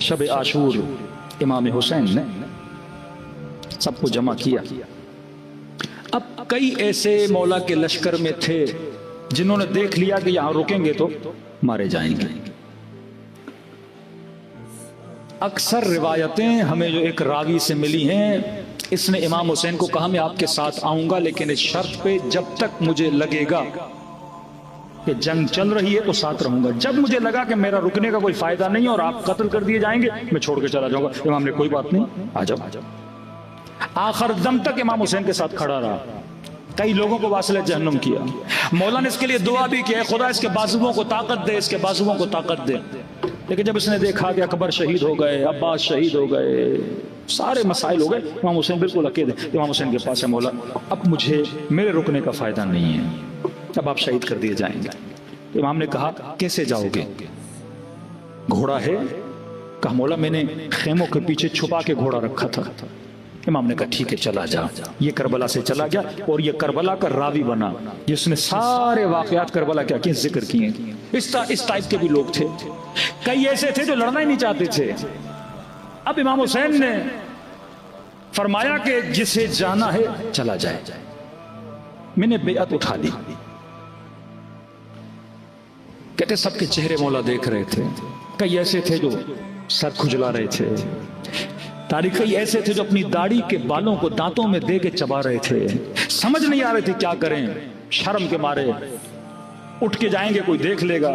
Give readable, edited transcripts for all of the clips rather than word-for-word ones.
शब आशूर इमाम हुसैन ने सबको जमा किया। अब कई ऐसे मौला के लश्कर में थे जिन्होंने देख लिया कि यहां रुकेंगे तो मारे जाएंगे। अक्सर रिवायतें हमें जो एक रावी से मिली हैं, इसने इमाम हुसैन को कहा मैं आपके साथ आऊंगा लेकिन इस शर्त पे जब तक मुझे लगेगा कि जंग चल रही है तो साथ रहूंगा, जब मुझे लगा कि मेरा रुकने का कोई फायदा नहीं और आप कत्ल कर दिए जाएंगे मैं छोड़ के चला जाऊंगा। इमाम ने कोई बात नहीं, आ जाओ। आखिर दम तक इमाम हुसैन के साथ खड़ा रहा। कई लोगों को वासिल जहन्नुम किया। मौला ने इसके लिए दुआ भी की, खुदा इसके बाजुओं को ताकत दे, इसके बाजुओं को ताकत दे। लेकिन जब इसने देखा कि अकबर शहीद हो गए, अब्बास शहीद हो गए, सारे मसाइल हो गए, इमाम हुसैन बिल्कुल अकेले। इमाम हुसैन के पास है मौला अब मुझे मेरे रुकने का फायदा नहीं है, अब आप शहीद कर दिए जाएंगे। तो इमाम ने कहा कैसे जाओगे, घोड़ा है? कहा मौला मैंने खेमों के पीछे छुपा के घोड़ा रखा था। इमाम ने कहा ठीक है चला जा। ये करबला से चला गया और ये करबला का रावी बना जिसने सारे वाकयात करबला क्या किए जिक्र किए। इस टाइप के भी लोग थे। कई ऐसे थे जो लड़ना ही नहीं चाहते थे। अब इमाम हुसैन ने फरमाया कि जिसे जाना है चला जाए। मैंने बेअत उठा ली। कहते सबके चेहरे मौला देख रहे थे। कई ऐसे थे जो सर खुजला रहे थे। तारीख कई ऐसे थे जो अपनी दाढ़ी के बालों को दांतों में दे के चबा रहे थे। समझ नहीं आ रहे थे क्या करें, शर्म के मारे उठ के जाएंगे कोई देख लेगा।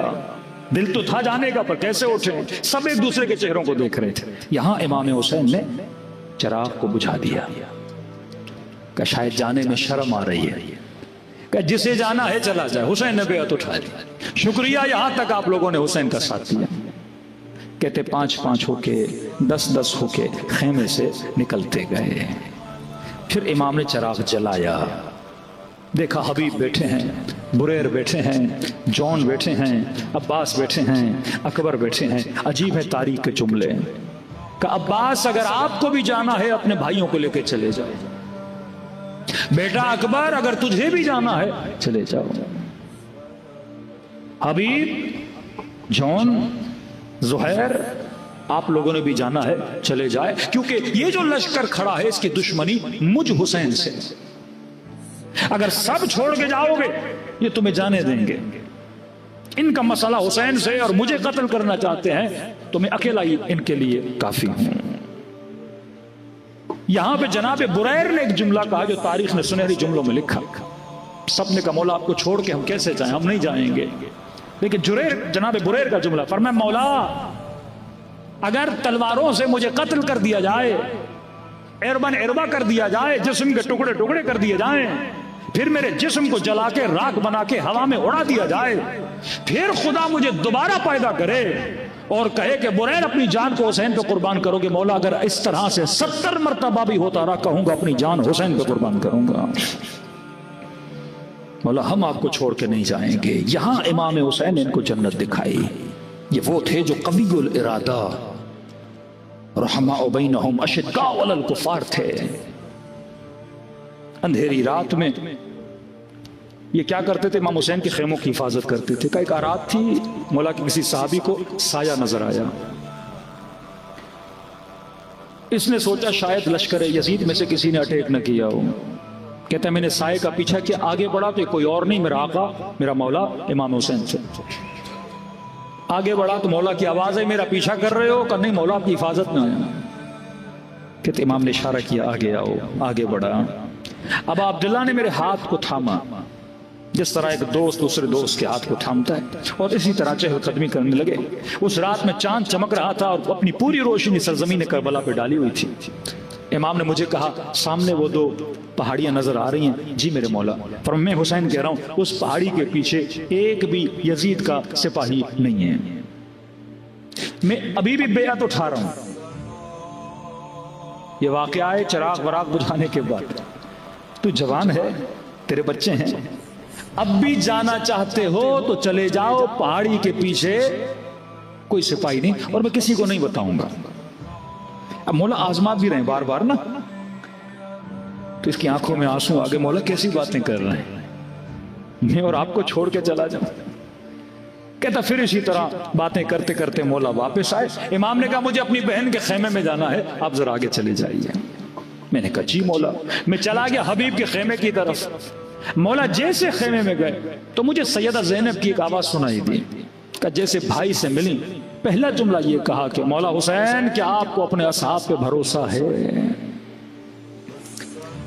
दिल तो था जाने का पर कैसे उठे, सब एक दूसरे के चेहरों को देख रहे थे। यहां इमाम हुसैन ने चिराग को बुझा दिया कि शायद जाने में शर्म आ रही है, कि जिसे जाना है चला जाए। हुसैन ने बेअत उठा ली। शुक्रिया यहां तक आप लोगों ने हुसैन का साथ दिया। कहते 5-5 होके 10-10 होके खेमे से निकलते गए। फिर इमाम ने चिराग जलाया। देखा हबीब बैठे हैं, बुरैर बैठे हैं, जॉन बैठे हैं, अब्बास बैठे हैं, अकबर बैठे हैं। अजीब है तारीख के जुमले का। अब्बास अगर आपको भी जाना है अपने भाइयों को लेकर चले जाओ। बेटा अकबर अगर तुझे भी जाना है चले जाओ। हबीब, जॉन, जुहैर आप लोगों ने भी जाना है चले जाए, क्योंकि ये जो लश्कर खड़ा है इसकी दुश्मनी मुझ हुसैन से। अगर सब छोड़ के जाओगे ये तुम्हें जाने देंगे। इनका मसला हुसैन से और मुझे कत्ल करना चाहते हैं तो मैं अकेला ही इनके लिए काफी हूं। यहां पे जनाब बुरैर ने एक जुमला कहा जो तारीख ने सुनहरी जुमलों में लिखा। सबने कहा मौला आपको छोड़ के हम कैसे जाएं, हम नहीं जाएंगे। लेकिन जनाब बुरैर का जुमला फरमाया मौला अगर तलवारों से मुझे कत्ल कर दिया जाए, एरबन एरबा कर दिया जाए, जिस्म के टुकड़े टुकड़े कर दिए जाएं, फिर मेरे जिस्म को जला के राख बना के हवा में उड़ा दिया जाए, फिर खुदा मुझे दोबारा पैदा करे और कहे कि बुरैर अपनी जान को हुसैन पे कुर्बान करोगे। मौला अगर इस तरह से 70 मरतबा भी होता रहा कहूंगा अपनी जान हुसैन पे कुर्बान करूंगा। मौला हम आपको छोड़ के नहीं जाएंगे। यहां इमाम हुसैन ने इनको जन्नत दिखाई। ये वो थे जो कवीउल इरादा रहमा बैनहुम अशिद्दा अलल कुफार थे। अंधेरी रात में ये क्या करते थे, इमाम हुसैन के खेमों की हिफाजत करते थे। एक रात थी, मौला के किसी साहबी को साया नजर आया। इसने सोचा शायद लश्कर यजीद में से किसी ने अटैक न किया हो। कहता है मैंने साये का पीछा किया, आगे बढ़ा तो कोई और नहीं मेरा आका मेरा मौला इमाम हुसैन थे। आगे बढ़ा तो मौला की आवाज है मेरा पीछा कर रहे हो? नहीं मौला आपकी हिफाजत में आया। कहते इमाम ने इशारा किया आगे आओ। आगे बढ़ा। अब अब्दुल्ला ने मेरे हाथ को थामा, जिस तरह एक दोस्त दूसरे दोस्त के हाथ को थामता है, और इसी तरह चहलकदमी करने लगे। उस रात में चांद चमक रहा था और अपनी पूरी रोशनी सरजमीन करबला पे डाली हुई थी। इमाम ने मुझे कहा सामने वो 2 पहाड़ियां नजर आ रही हैं। जी मेरे मौला। पर मैं हुसैन कह रहा हूं उस पहाड़ी के पीछे एक भी यजीद का सिपाही नहीं है। मैं अभी भी बेअत उठा रहा हूं। ये वाकया है चिराग वराग बुझाने के बाद। तू जवान है, तेरे बच्चे हैं, अब भी जाना चाहते हो तो चले जाओ। पहाड़ी के पीछे कोई सिपाही नहीं और मैं किसी को नहीं बताऊंगा। अब मौला आजमा भी रहे बार बार ना, तो इसकी आंखों में आंसू आ गए। मौला कैसी बातें कर रहे हैं, मैं और आपको छोड़ के चला जाऊं। کہتا پھر اسی طرح باتیں کرتے کرتے مولا واپس آئے. امام نے کہا مجھے اپنی بہن کے خیمے میں جانا ہے, آپ ذرا آگے چلے جائیے. میں نے کہا جی مولا. میں چلا گیا حبیب کے خیمے کی طرف. مولا جیسے خیمے میں گئے تو مجھے سیدہ زینب کی ایک آواز سنائی دی کہ جیسے بھائی سے ملی, پہلا جملہ یہ کہا کہ مولا حسین کیا آپ کو اپنے اصحاب پہ بھروسہ ہے؟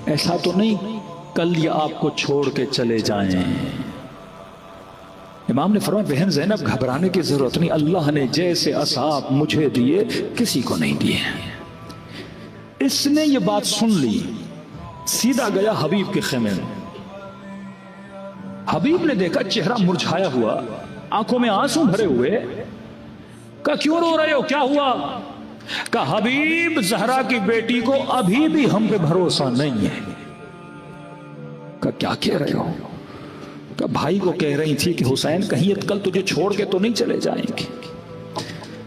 ایسا تو نہیں کل یہ آپ کو چھوڑ کے چلے جائیں. امام نے فرمایا بہن زینب گھبرانے کی ضرورت نہیں, اللہ نے جیسے اصحاب مجھے دیے کسی کو نہیں دیے. اس نے یہ بات سن لی, سیدھا گیا حبیب کے خیمے میں. حبیب نے دیکھا چہرہ مرجھایا ہوا, آنکھوں میں آنسو بھرے ہوئے. کہا کیوں رو رہے ہو, کیا ہوا؟ کہا حبیب زہرا کی بیٹی کو ابھی بھی ہم پہ بھروسہ نہیں ہے. کہا کیا کہہ رہے ہو؟ کہا بھائی کو کہہ رہی تھی کہ حسین کہیں کل تجھے چھوڑ کے تو نہیں چلے جائیں گے.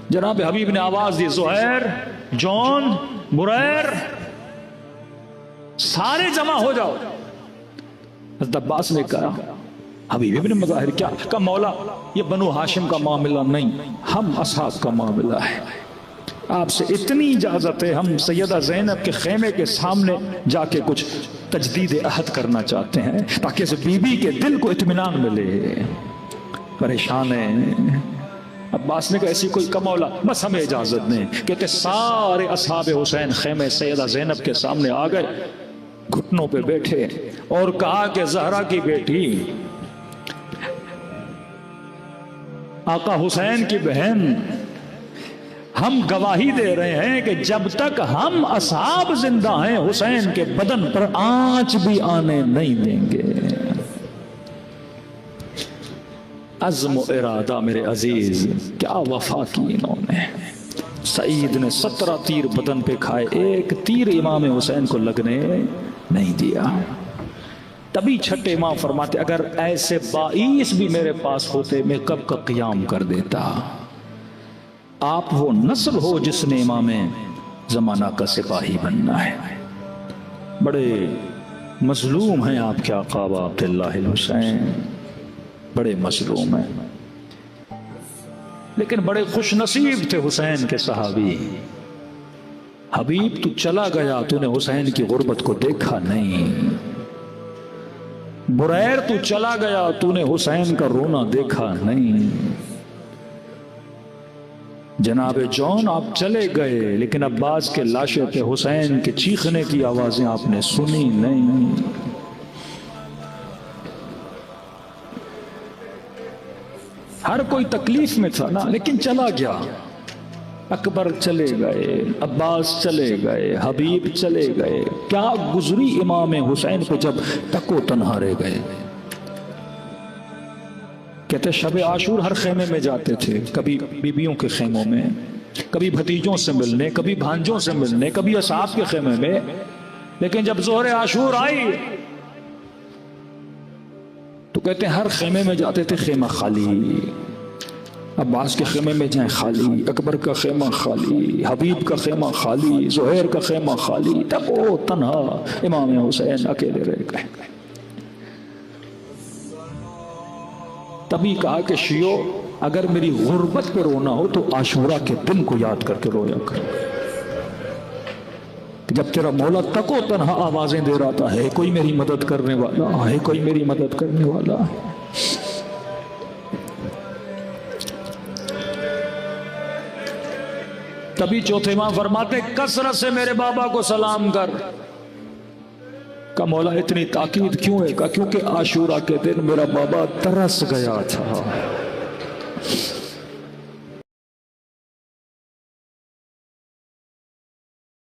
جناب حبیب نے آواز دی زہیر, جون, بریر, سارے جمع ہو جاؤ. حضرت عباس نے کہا حبیب ابن مظاہر کیا؟ کہا مولا یہ بنو ہاشم کا معاملہ نہیں, ہم اصحاب کا معاملہ ہے. آپ سے اتنی اجازت ہے, ہم سیدہ زینب کے خیمے کے سامنے جا کے کچھ تجدید عہد کرنا چاہتے ہیں تاکہ اس بی بی کے دل کو اطمینان ملے. پریشان ہیں. عباس نے کہا ایسی کوئی کمولا, بس ہمیں اجازت دیں. کہتے سارے اصحاب حسین خیمے سیدہ زینب کے سامنے آ گئے, گھٹنوں پہ بیٹھے اور کہا کہ زہرا کی بیٹی آقا حسین کی بہن, ہم گواہی دے رہے ہیں کہ جب تک ہم اصحاب زندہ ہیں حسین کے بدن پر آنچ بھی آنے نہیں دیں گے. عزم و ارادہ میرے عزیز, کیا وفا کی انہوں نے. سعید نے 17 تیر بدن پہ کھائے, ایک تیر امام حسین کو لگنے نہیں دیا. تبھی چھٹے امام فرماتے اگر ایسے 22 بھی میرے پاس ہوتے میں کب کا قیام کر دیتا. آپ وہ نسل ہو جس نے امام زمانہ کا سپاہی بننا ہے. بڑے مظلوم ہیں آپ کے آقا عبداللہ الحسین, بڑے مظلوم ہیں, لیکن بڑے خوش نصیب تھے حسین کے صحابی. حبیب تو چلا گیا, تو نے حسین کی غربت کو دیکھا نہیں. بریر تو چلا گیا, تو نے حسین کا رونا دیکھا نہیں. جناب جون آپ چلے گئے, لیکن عباس کے لاشے پہ حسین کے چیخنے کی آوازیں آپ نے سنی نہیں. ہر کوئی تکلیف میں تھا نا, لیکن چلا گیا. اکبر چلے گئے, عباس چلے گئے, حبیب چلے گئے. کیا گزری امام حسین پہ جب تکو تنہا رہ گئے. کہتے شب عاشور ہر خیمے میں جاتے تھے, کبھی بیبیوں کے خیموں میں, کبھی بھتیجوں سے ملنے, کبھی بھانجوں سے ملنے, کبھی اصحاب کے خیمے میں. لیکن جب ظہر عاشور آئی تو کہتے ہیں ہر خیمے میں جاتے تھے, خیمہ خالی. عباس کے خیمے میں جائیں خالی, اکبر کا خیمہ خالی, حبیب کا خیمہ خالی, زہیر کا خیمہ خالی. تب وہ تنہا امام حسین اکیلے رہ گئے. تبھی کہا کہ شیعو اگر میری غربت پہ رونا ہو تو عاشورہ کے دن کو یاد کر کے رویا کر, جب تیرا مولا تکو تنہا آوازیں دے رہا تھا, ہے کوئی میری مدد کرنے والا, ہے کوئی میری مدد کرنے والا. تبھی چوتھے ماں فرماتے کثرت سے میرے بابا کو سلام کر. کہ مولا اتنی تاکید کیوں ہے؟ کیونکہ عاشورہ کے دن میرا بابا ترس گیا تھا.